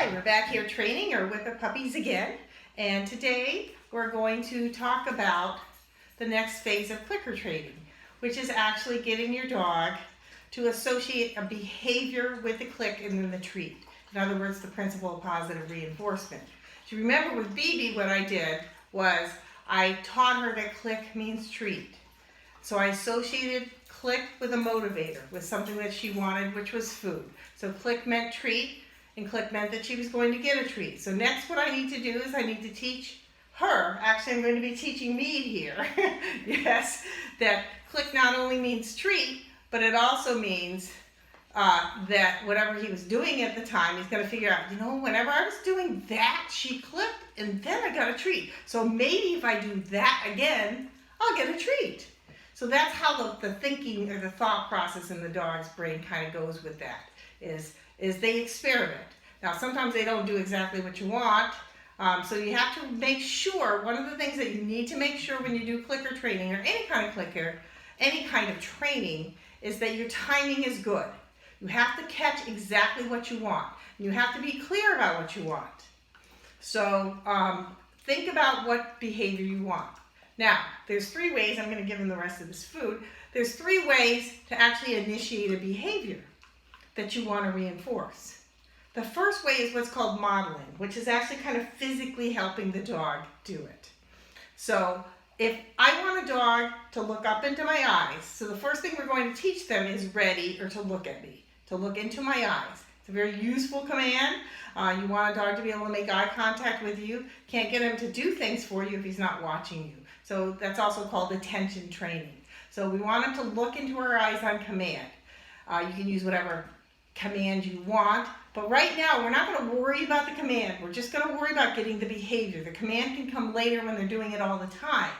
Hi, we're back here training our Whippet puppies again, and today we're going to talk about the next phase of clicker training, which is actually getting your dog to associate a behavior with the click and then the treat. In other words, the principle of positive reinforcement. So remember with BB, what I did was I taught her that click means treat. So I associated click with a motivator, with something that she wanted, which was food. So click meant treat, and click meant that she was going to get a treat. So next what I need to do is I need to teach her, actually I'm going to be teaching Mead here, yes, that click not only means treat, but it also means that whatever he was doing at the time, he's going to figure out, whenever I was doing that, she clicked, and then I got a treat. So maybe if I do that again, I'll get a treat. So that's how the thinking or the thought process in the dog's brain kind of goes with that, is they experiment. Now, sometimes they don't do exactly what you want, so you have to make sure, one of the things that you need to make sure when you do clicker training, or any kind of clicker, any kind of training, is that your timing is good. You have to catch exactly what you want. You have to be clear about what you want. So think about what behavior you want. Now, there's 3 ways, I'm going to give them the rest of this food, there's 3 ways to actually initiate a behavior that you want to reinforce. The first way is what's called modeling, which is actually kind of physically helping the dog do it. So if I want a dog to look up into my eyes, so the first thing we're going to teach them is ready, or to look at me, to look into my eyes. It's a very useful command. You want a dog to be able to make eye contact with you. Can't get him to do things for you if he's not watching you. So that's also called attention training. So we want him to look into our eyes on command. You can use whatever command you want, but right now we're not going to worry about the command. We're just going to worry about getting the behavior. The command can come later when they're doing it all the time.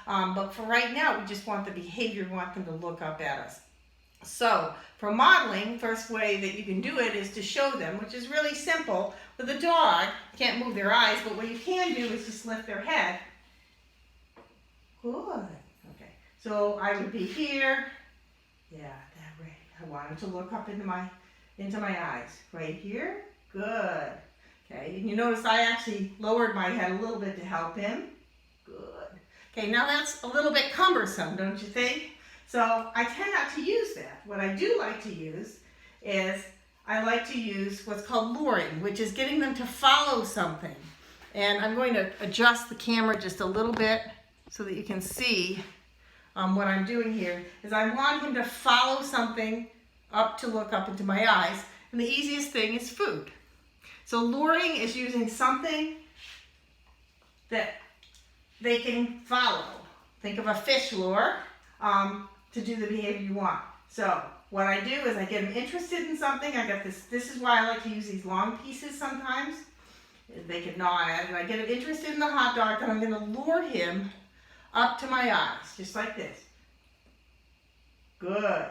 But for right now, we just want the behavior. We want them to look up at us. So for modeling, first way that you can do it is to show them, which is really simple. With a dog, you can't move their eyes, but what you can do is just lift their head. Good. Okay. So I would be here. Yeah, that way. I want him to look up into my eyes. Right here. Good. Okay. And you notice I actually lowered my head a little bit to help him. Good. Okay, now that's a little bit cumbersome, don't you think? So I tend not to use that. What I do like to use is I like to use what's called luring, which is getting them to follow something. And I'm going to adjust the camera just a little bit so that you can see what I'm doing here. Is I want him to follow something up to look up into my eyes. And the easiest thing is food. So luring is using something that they can follow. Think of a fish lure. To do the behavior you want. So what I do is I get them interested in something. I got this is why I like to use these long pieces sometimes. They can gnaw at it. And I get them interested in the hot dog, and I'm going to lure him up to my eyes, just like this. Good.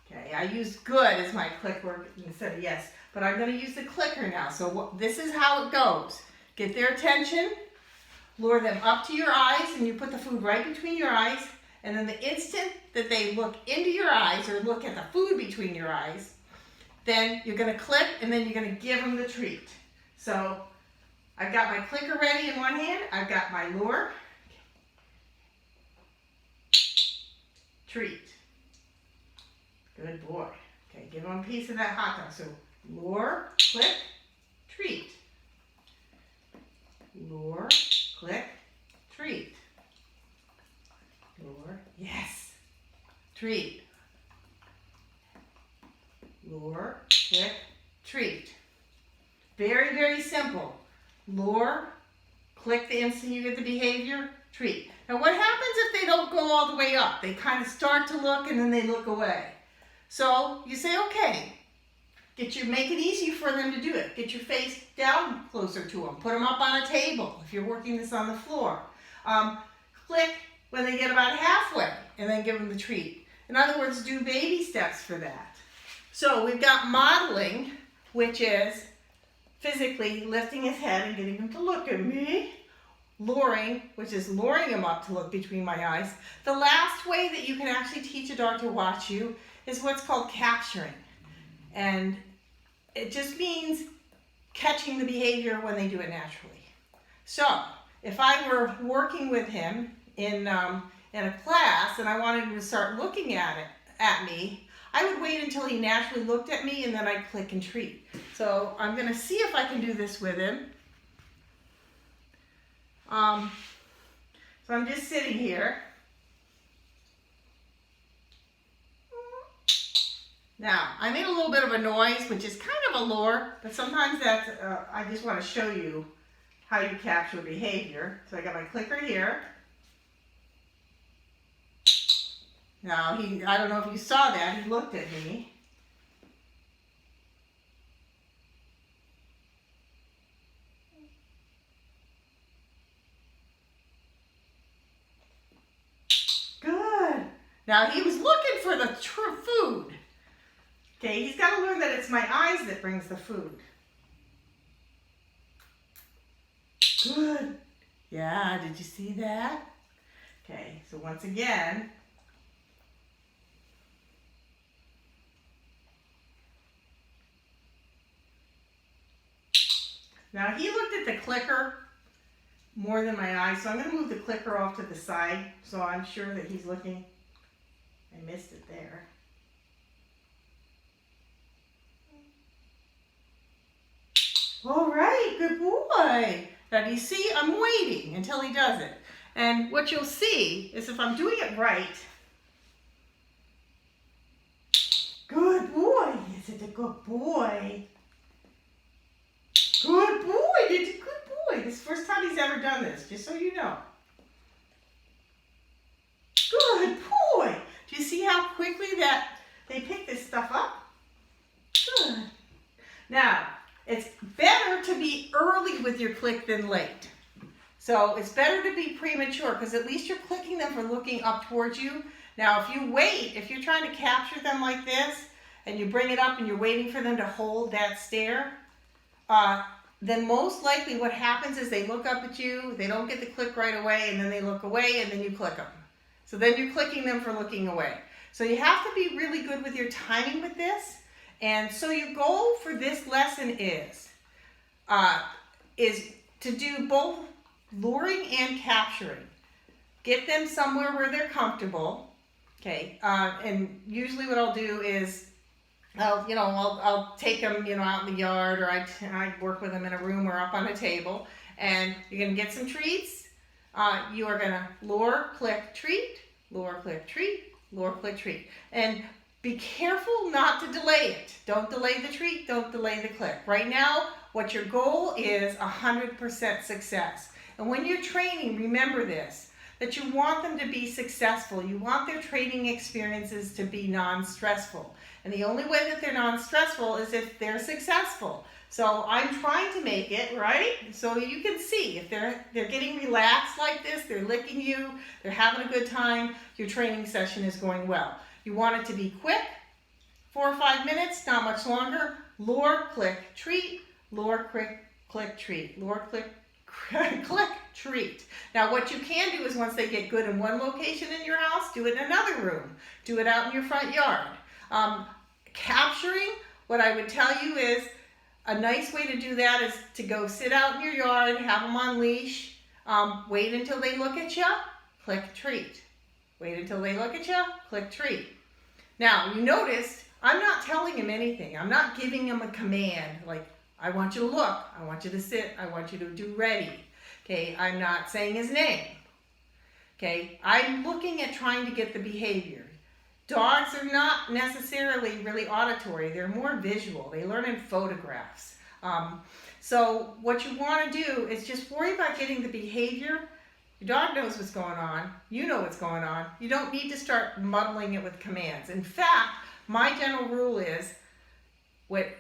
Okay, I use good as my click word instead of yes. But I'm going to use the clicker now. So this is how it goes. Get their attention, lure them up to your eyes, and you put the food right between your eyes. And then the instant that they look into your eyes or look at the food between your eyes, then you're going to click, and then you're going to give them the treat. So I've got my clicker ready in one hand. I've got my lure. Treat. Good boy. Okay, give them a piece of that hot dog. So lure, click, treat. Lure, click, treat. Lure, yes. Treat. Lure, click, treat. Very, very simple. Lure, click the instant you get the behavior, treat. Now what happens if they don't go all the way up? They kind of start to look and then they look away. So you say, okay, make it easy for them to do it. Get your face down closer to them. Put them up on a table if you're working this on the floor. Click when they get about halfway, and then give them the treat. In other words, do baby steps for that. So we've got modeling, which is physically lifting his head and getting him to look at me. Luring, which is luring him up to look between my eyes. The last way that you can actually teach a dog to watch you is what's called capturing. And it just means catching the behavior when they do it naturally. So if I were working with him in a class and I wanted him to start looking at me, I would wait until he naturally looked at me and then I'd click and treat. So I'm going to see if I can do this with him. So I'm just sitting here. Now, I made a little bit of a noise, which is kind of a lure, but sometimes that's, I just want to show you how you capture behavior. So I got my clicker here. Now, I don't know if you saw that, he looked at me. Good. Now, he was looking for the food. Okay, he's got to learn that it's my eyes that brings the food. Good. Yeah, did you see that? Okay, so once again. Now he looked at the clicker more than my eyes, so I'm going to move the clicker off to the side so I'm sure that he's looking. I missed it there. All right, good boy. Now do you see, I'm waiting until he does it. And what you'll see is if I'm doing it right, good boy, is it a good boy? Good boy, it's a good boy. This is the first time he's ever done this, just so you know. Good boy. Do you see how quickly that they pick this stuff up? Good. Now, it's better to be early with your click than late. So it's better to be premature because at least you're clicking them for looking up towards you. Now if you wait, if you're trying to capture them like this and you bring it up and you're waiting for them to hold that stare, then most likely what happens is they look up at you, they don't get the click right away, and then they look away and then you click them. So then you're clicking them for looking away. So you have to be really good with your timing with this. And so your goal for this lesson is to do both luring and capturing. Get them somewhere where they're comfortable. Okay, and usually what I'll do is I'll take them out in the yard, or I work with them in a room or up on a table, and you're gonna get some treats. You are gonna lure, click, treat, lure, click, treat, lure, click, treat, and be careful not to delay it. Don't delay the treat, don't delay the click. Right now, what your goal is 100% success. And when you're training, remember this, that you want them to be successful. You want their training experiences to be non-stressful. And the only way that they're non-stressful is if they're successful. So I'm trying to make it, right? So you can see if they're getting relaxed like this, they're licking you, they're having a good time, your training session is going well. You want it to be quick, 4 or 5 minutes, not much longer. Lure, click, treat, lure, click, treat, lure, click, click, treat. Now what you can do is once they get good in one location in your house, do it in another room. Do it out in your front yard. Capturing, what I would tell you is a nice way to do that is to go sit out in your yard, have them on leash, wait until they look at you, click, treat. Wait until they look at you, click, treat. Now, you noticed I'm not telling him anything. I'm not giving him a command like, I want you to look, I want you to sit, I want you to do ready. Okay, I'm not saying his name. Okay, I'm looking at trying to get the behavior. Dogs are not necessarily really auditory. They're more visual. They learn in photographs. So what you want to do is just worry about getting the behavior. Your dog knows what's going on. You know what's going on. You don't need to start muddling it with commands. In fact, my general rule is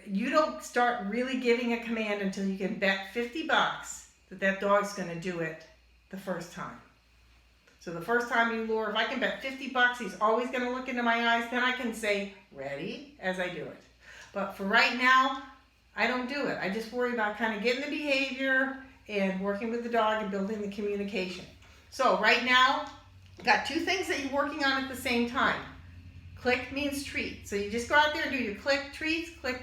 you don't start really giving a command until you can bet $50 that dog's going to do it the first time. So the first time you lure, if I can bet $50 he's always going to look into my eyes, then I can say ready as I do it. But for right now, I don't do it. I just worry about kind of getting the behavior and working with the dog and building the communication. So right now, got 2 things that you're working on at the same time. Click means treat. So you just go out there and do your click treats, click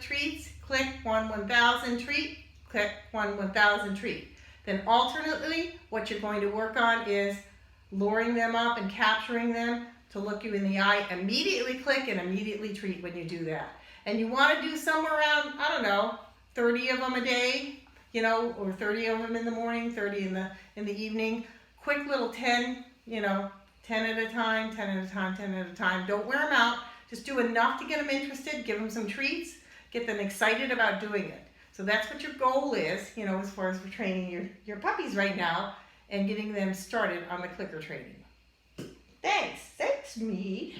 1,000 treat, click, 1,000 treat. Then alternately, what you're going to work on is luring them up and capturing them to look you in the eye. Immediately click and immediately treat when you do that. And you want to do somewhere around, I don't know, 30 of them a day, or 30 of them in the morning, 30 in the evening. Quick little 10, 10 at a time, 10 at a time, 10 at a time. Don't wear them out. Just do enough to get them interested, give them some treats, get them excited about doing it. So that's what your goal is, as far as for training your puppies right now and getting them started on the clicker training. Thanks, me.